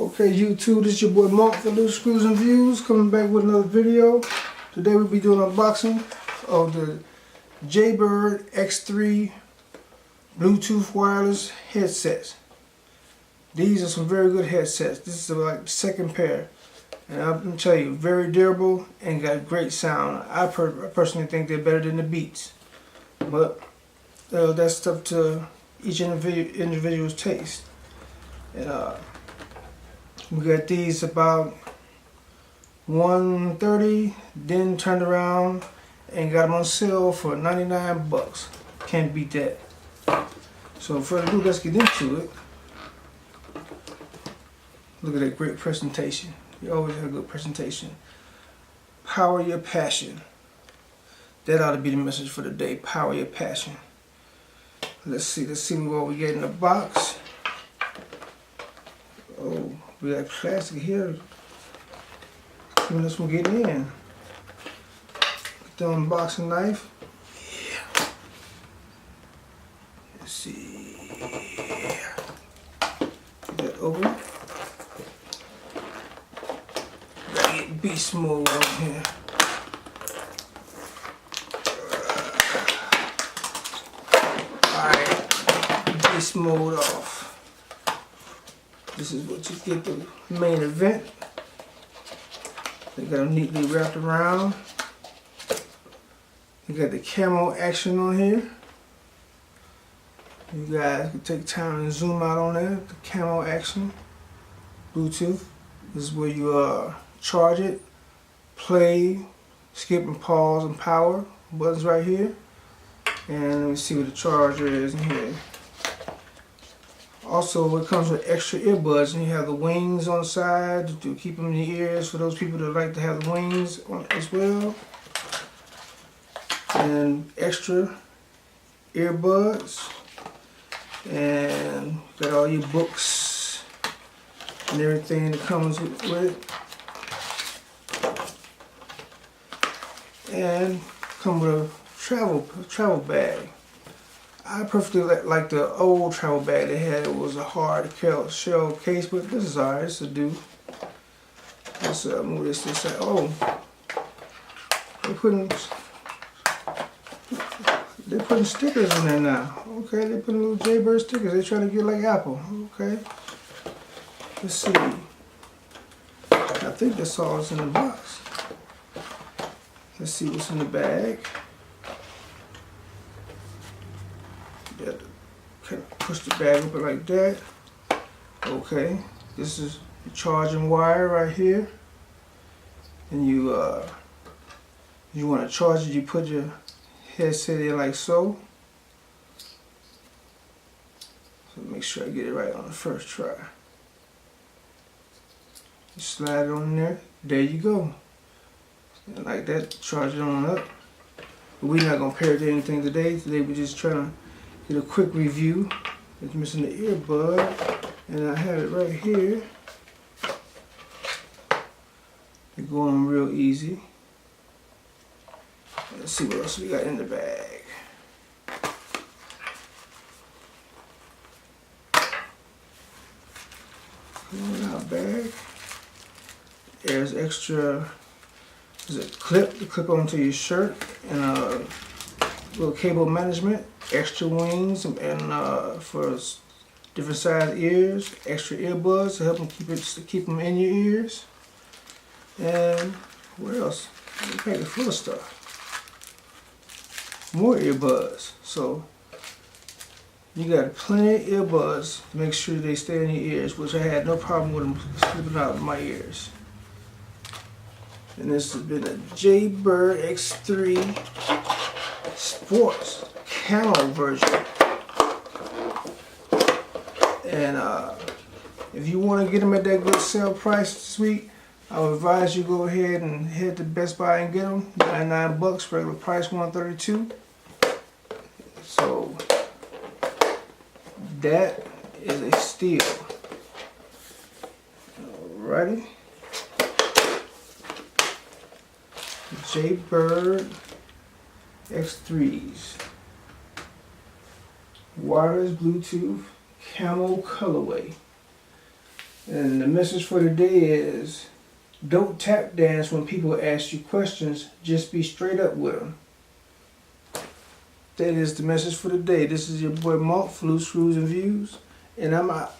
Okay, YouTube, this is your boy Mark for Loose Screws and Views, coming back with another video. Today we'll be doing an unboxing of the Jaybird X3 Bluetooth wireless headsets. These are some very good headsets. This is like the second pair. And I'm going to tell you, very durable and got great sound. I personally think they're better than the Beats. But that's up to each individual's taste. And we got these about $130, then turned around and got them on sale for 99 bucks. Can't beat that. So without further ado, let's get into it. Look at that great presentation. You always have a good presentation. Power your passion. That ought to be the message for the day. Power your passion. Let's see what we get in the box. Oh, we got plastic here. Keeping us from getting in. Get the unboxing knife. Yeah. Let's see. Get that open. Gotta get beast mode on here. Alright, beast mode off. This is what you get the main event. They got them neatly wrapped around. You got the CAMO action on here. You guys can take time and zoom out on that. The CAMO action. Bluetooth. This is where you charge it, play, skip and pause and power. Buttons right here. And let me see what the charger is in here. Also, it comes with extra earbuds, and you have the wings on the side to keep them in the ears for those people that like to have the wings on as well. And extra earbuds, and got all your books and everything that comes with it. And come with a travel bag. I perfectly like the old travel bag they had. It was a hard shell case, but this is alright. It's a do. Let's move this side. Oh, they're putting stickers in there now. Okay, they're putting little Jaybird stickers. They're trying to get like Apple. Okay, let's see. I think that's all that's in the box. Let's see what's in the bag. Kind of push the bag open like that. Okay, this is the charging wire right here. And you want to charge it, you put your headset in like so. So make sure I get it right on the first try. You slide it on there. There you go. And like that, charge it on up. But we're not gonna pair it to anything today. Today we're just trying to get a quick review. It's missing the earbud, and I have it right here. They go on real easy. Let's see what else we got in the bag. Come on out, bag. There's extra. There's a clip to clip onto your shirt, and a little cable management. Extra wings and for different size ears, extra earbuds to help them keep them in your ears. And what else? The pack is full of stuff. More earbuds. So you got plenty of earbuds to make sure they stay in your ears, which I had no problem with them slipping out of my ears. And this has been a Jaybird X3 Sports CAMO version. And if you want to get them at that good sale price this week, I would advise you go ahead and head to Best Buy and get them. 99 bucks, regular price $132. So that is a steal. Alrighty. Jaybird X3s. Wireless Bluetooth CAMO colorway. And the message for today is, don't tap dance when people ask you questions, just be straight up with them. That is the message for today. This is your boy Monk for Loose Screws and Views, and I'm out.